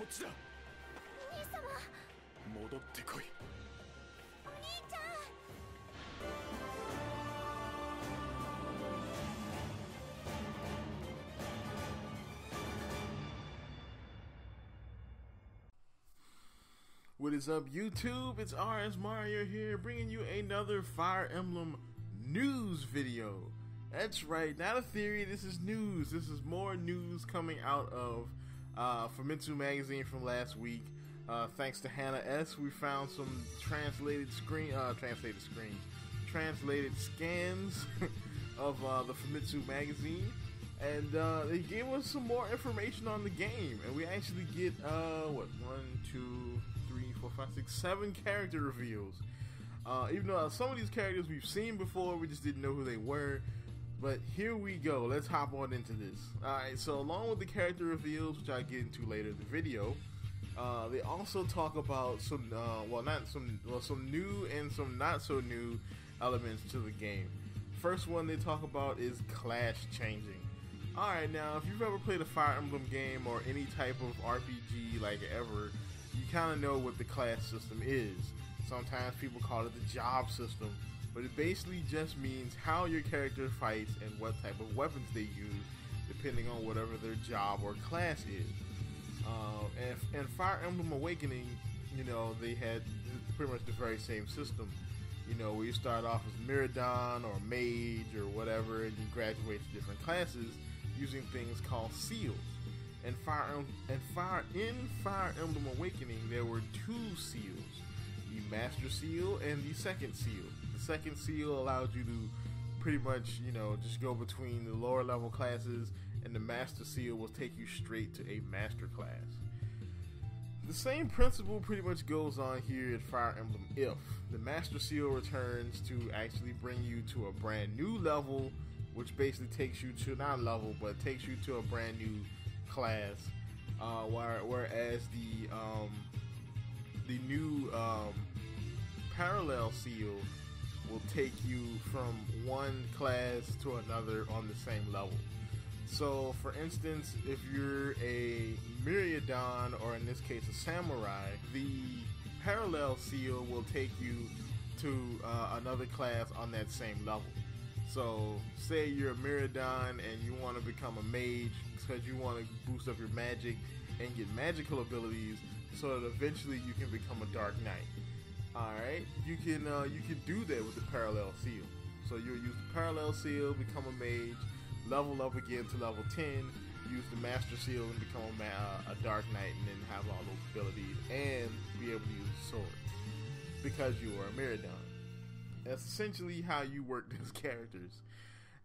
ちだ。兄様。戻ってこい。お兄ちゃん。What is up, YouTube? It's RS Mario here, bringing you another Fire Emblem news video. That's right, not a theory, this is news. This is more news coming out of Famitsu magazine from last week. Thanks to Hannah S, we found some translated scans of the Famitsu magazine. And they gave us some more information on the game, and we actually get 7 character reveals. Even though some of these characters we've seen before, we just didn't know who they were. But here we go. Let's hop on into this. Alright, so along with the character reveals, which I'll get into later in the video, they also talk about some some new and some not so new elements to the game. First one they talk about is class changing. Alright, now if you've ever played a Fire Emblem game or any type of RPG like ever, you kind of know what the class system is. Sometimes people call it the job system, but it basically just means how your character fights and what type of weapons they use, depending on whatever their job or class is. And Fire Emblem Awakening, you know, they had pretty much the very same system. You know, where you start off as Miradon or Mage or whatever, and you graduate to different classes using things called seals. In Fire Emblem Awakening, there were 2 seals, the Master Seal and the Second Seal. The Second Seal allowed you to pretty much, you know, just go between the lower level classes, and the Master Seal will take you straight to a Master class. The same principle pretty much goes on here at Fire Emblem If. The Master Seal returns to actually bring you to a brand new level, which basically takes you to, not a level, but takes you to a brand new class, whereas the new parallel seal will take you from one class to another on the same level. So for instance, if you're a Myriadon, or in this case a Samurai, the parallel seal will take you to another class on that same level. So say you're a Miradon and you want to become a mage because you want to boost up your magic and get magical abilities so that eventually you can become a Dark Knight. Alright, you can do that with the parallel seal. So you'll use the parallel seal, become a mage, level up again to level 10, use the Master Seal and become a Dark Knight, and then have all those abilities and be able to use a sword because you are a Miradon. That's essentially how you work these characters.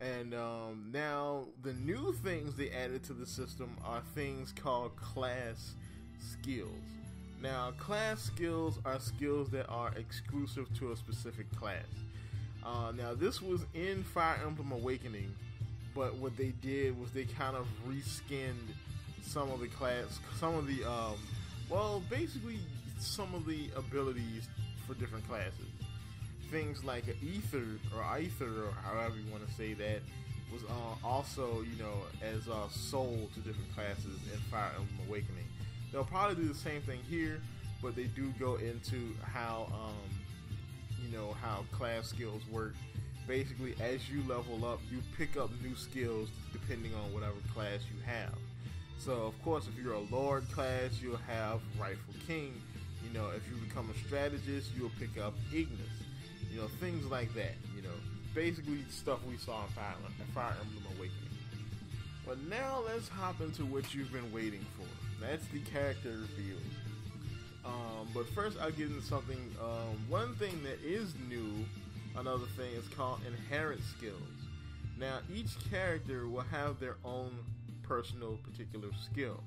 And now the new things they added to the system are things called class skills. Now class skills are skills that are exclusive to a specific class. Now this was in Fire Emblem Awakening, but what they did was they kind of reskinned some of the some of the abilities for different classes. Things like an Aether or however you want to say that was also, you know, as sold to different classes in Fire Emblem Awakening. They'll probably do the same thing here, but they do go into how how class skills work. Basically, as you level up, you pick up new skills depending on whatever class you have. So of course, if you're a Lord class, you'll have Rightful King. You know, if you become a strategist, you'll pick up Ignis. You know, things like that. You know, basically stuff we saw in Fire Emblem Awakening. But now let's hop into what you've been waiting for. That's the character reveals. But first I'll get into something. One thing that is new, another thing, is called inherent skills. Now each character will have their own personal particular skill.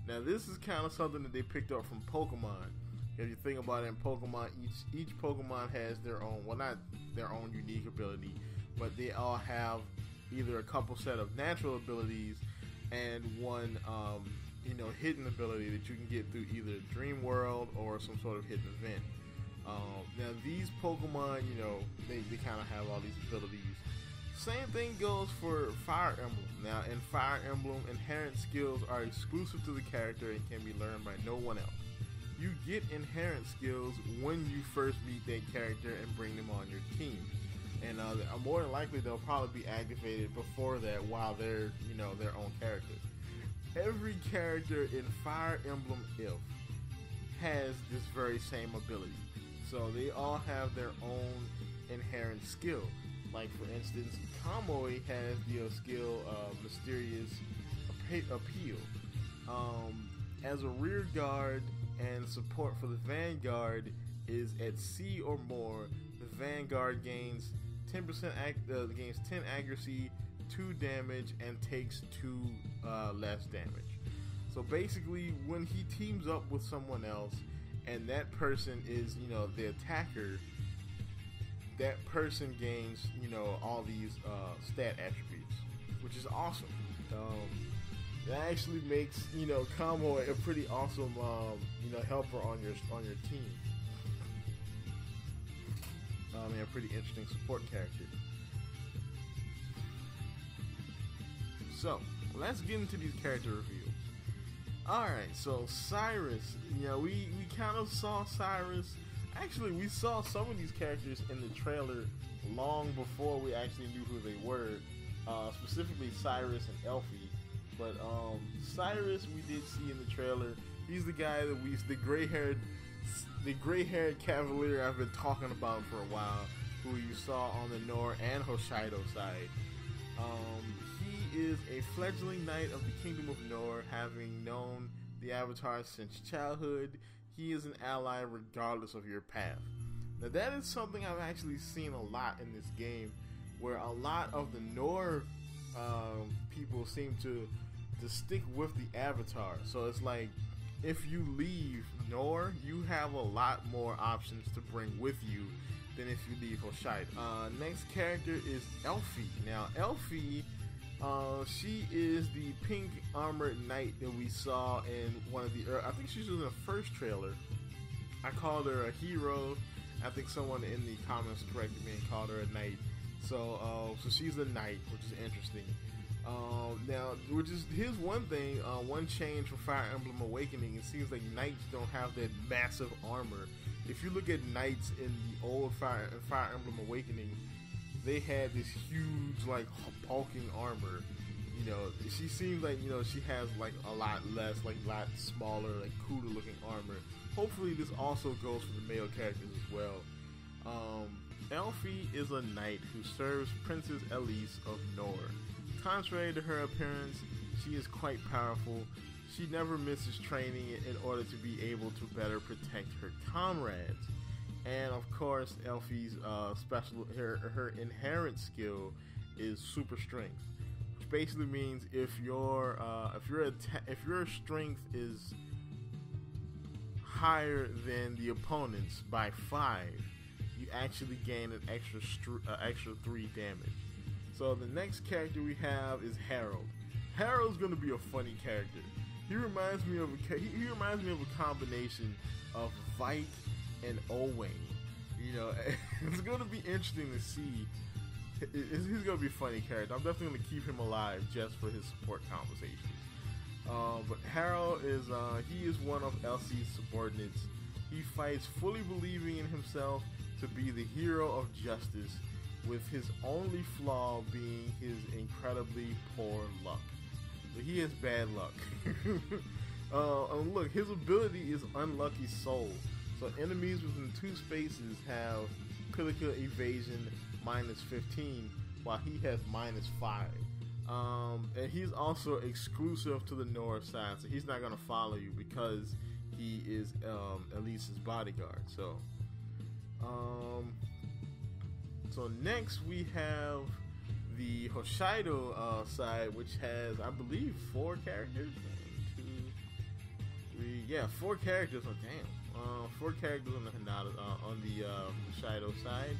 Now this is kind of something that they picked up from Pokemon. If you think about it, in Pokemon, each Pokemon has their own, well, not their own unique ability, but they all have either a couple set of natural abilities and one hidden ability that you can get through either Dream World or some sort of hidden event. Now these Pokemon, you know, they kind of have all these abilities. Same thing goes for Fire Emblem. Now, in Fire Emblem, inherent skills are exclusive to the character and can be learned by no one else. You get inherent skills when you first meet that character and bring them on your team. And more than likely, they'll probably be activated before that while they're, their own character. Every character in Fire Emblem IF has this very same ability. So they all have their own inherent skill. Like, for instance, Kamui has the skill Mysterious Appeal. As a rear guard and support for the Vanguard is at C or more, the Vanguard gains 10% gains 10 accuracy, 2 damage, and takes 2 less damage. So basically, when he teams up with someone else, and that person is, the attacker, that person gains, all these stat attributes, which is awesome. That actually makes, Kamui a pretty awesome, helper on your team. And a pretty interesting support character. So, let's get into these character reveals. Alright, so Cyrus, we kind of saw Cyrus. Actually, we saw some of these characters in the trailer long before we actually knew who they were. Specifically Cyrus and Elfie. But Cyrus we did see in the trailer. He's the guy that the gray-haired cavalier I've been talking about for a while, who you saw on the Nor and Hoshaido side. He is a fledgling knight of the Kingdom of Nor, having known the Avatar since childhood. He is an ally regardless of your path. Now that is something I've actually seen a lot in this game, where a lot of the Nor people seem to stick with the Avatar. So it's like, if you leave Nor, you have a lot more options to bring with you than if you leave Hoshaido. Next character is Elfie. Now Elfie, she is the pink armored knight that we saw in one of the, I think she was in the first trailer. I called her a hero. I think someone in the comments corrected me and called her a knight. So she's a knight, which is interesting. Now, here's one thing, one change for Fire Emblem Awakening. It seems like knights don't have that massive armor. If you look at knights in the old Fire Emblem Awakening, they had this huge, like, bulking armor. She seems like, she has, like, a lot less, like, a lot smaller, like, cooler looking armor. Hopefully this also goes for the male characters as well. Elfie is a knight who serves Princess Elise of Nor. Contrary to her appearance, she is quite powerful. She never misses training in order to be able to better protect her comrades. And of course, Elfie's her inherent skill is super strength, which basically means if your strength is higher than the opponent's by 5, you actually gain an extra 3 damage. So the next character we have is Harold. Harold's gonna be a funny character. He reminds me of a combination of Vike and Owain. It's gonna be interesting to see. He's gonna be a funny character. I'm definitely gonna keep him alive just for his support conversations. But Harold is he is one of Elsie's subordinates. He fights fully believing in himself to be the hero of justice, with his only flaw being his incredibly poor luck. But he has bad luck. Look, his ability is Unlucky Soul. So enemies within 2 spaces have critical evasion -15, while he has -5. And he's also exclusive to the North side, so he's not going to follow you because he is Elise's bodyguard. So next we have the Hoshaido side, which has, I believe, 4 characters. 1, 2, 3, yeah, 4 characters. Oh damn, 4 characters on the Hinata on the Hoshaido side.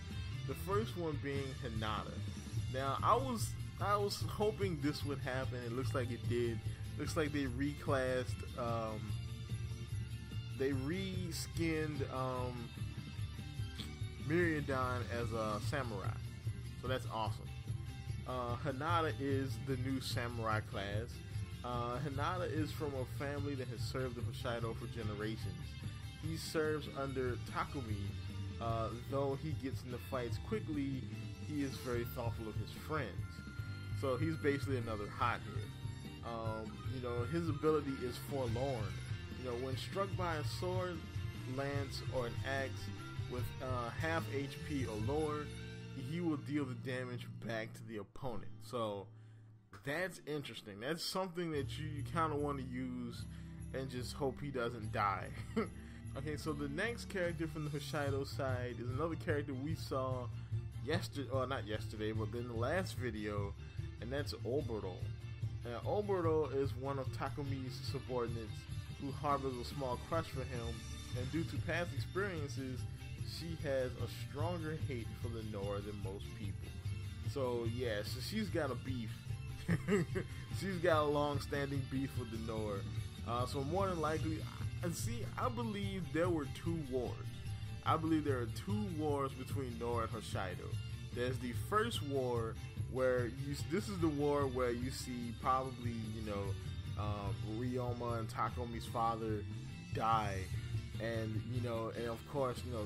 The first one being Hinata. Now I was hoping this would happen. It looks like it did. Looks like they reclassed. They reskinned Myriadon as a samurai, so that's awesome. Hinata is the new samurai class. Hinata is from a family that has served the Hoshido for generations. He serves under Takumi. Though he gets into fights quickly, he is very thoughtful of his friends. So he's basically another hothead. You know, his ability is forlorn. You know, when struck by a sword, lance, or an axe with half HP or lower, he will deal the damage back to the opponent. So that's interesting. That's something that you kind of want to use and just hope he doesn't die. Okay, so the next character from the Hoshido side is another character we saw yesterday, or not yesterday, but in the last video, and that's Oboro. Now, Oboro is one of Takumi's subordinates who harbors a small crush for him, and due to past experiences, she has a stronger hate for the Nora than most people. So yeah, so she's got a beef. She's got a long-standing beef with the Nora. So more than likely, and see, I believe there were two wars. I believe there are two wars between Nora and Hoshido. There's the first war where this is the war where you see probably, you know, Ryoma and Takumi's father die, and you know, and of course, you know,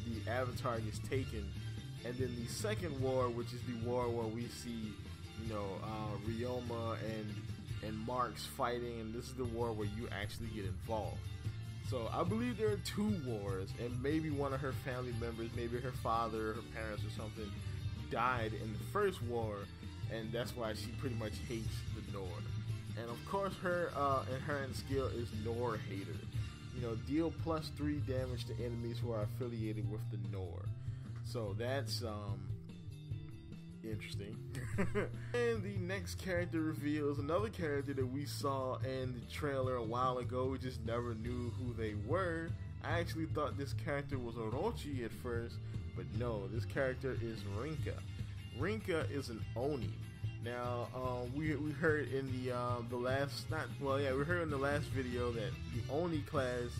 the avatar gets taken. And then the second war, which is the war where we see, you know, Ryoma and Marks fighting, and this is the war where you actually get involved. So I believe there are two wars, and maybe one of her family members, maybe her father or her parents or something, died in the first war, and that's why she pretty much hates the Nora. And of course, her inherent skill is Nora Hater. You know, deal +3 damage to enemies who are affiliated with the Nora. So that's interesting. And the next character reveal is another character that we saw in the trailer a while ago. We just never knew who they were. I actually thought this character was Orochi at first, but no, this character is Rinka. Rinka is an Oni. Now, we heard in the last, we heard in the last video that the Oni class is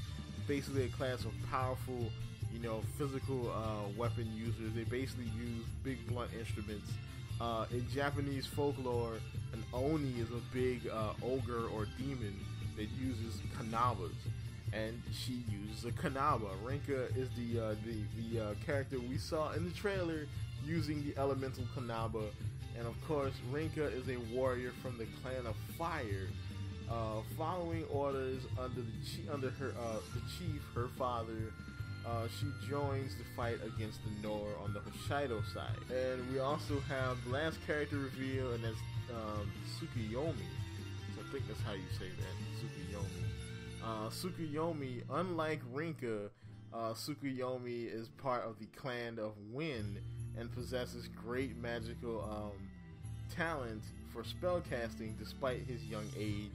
basically a class of powerful, you know, physical weapon users. They basically use big blunt instruments. In Japanese folklore, an Oni is a big ogre or demon that uses kanabas, and she uses a kanaba. Rinka is the character we saw in the trailer using the elemental kanaba, and of course, Rinka is a warrior from the clan of Fire. Following orders under the chief, her father, she joins the fight against the Nora on the Hoshido side. And we also have the last character reveal, and that's Tsukiyomi. So I think that's how you say that, Tsukiyomi. Tsukiyomi, unlike Rinka, Tsukiyomi is part of the clan of Wind and possesses great magical talent for spellcasting despite his young age.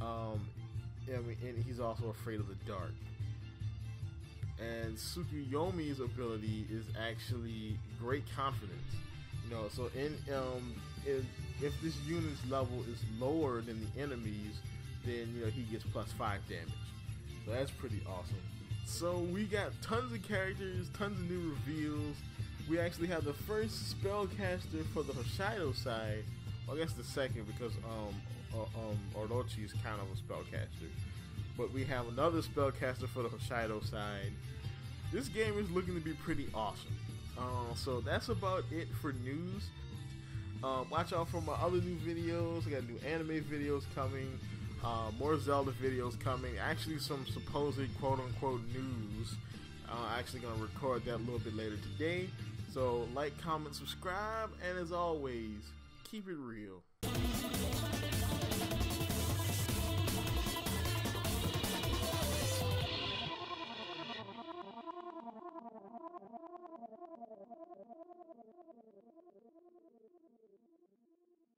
And he's also afraid of the dark. And Tsukiyomi's ability is actually great confidence. You know, so if this unit's level is lower than the enemies, then you know he gets +5 damage. So that's pretty awesome. So we got tons of characters, tons of new reveals. We actually have the first spellcaster for the Hoshido side. Well, I guess the second, because Orochi is kind of a spellcaster. But we have another spellcaster for the Hoshido side. This game is looking to be pretty awesome. So that's about it for news. Watch out for my other new videos. I got new anime videos coming, more Zelda videos coming. Actually, some supposed quote-unquote news. I'm actually going to record that a little bit later today. So like, comment, subscribe, and as always, keep it real.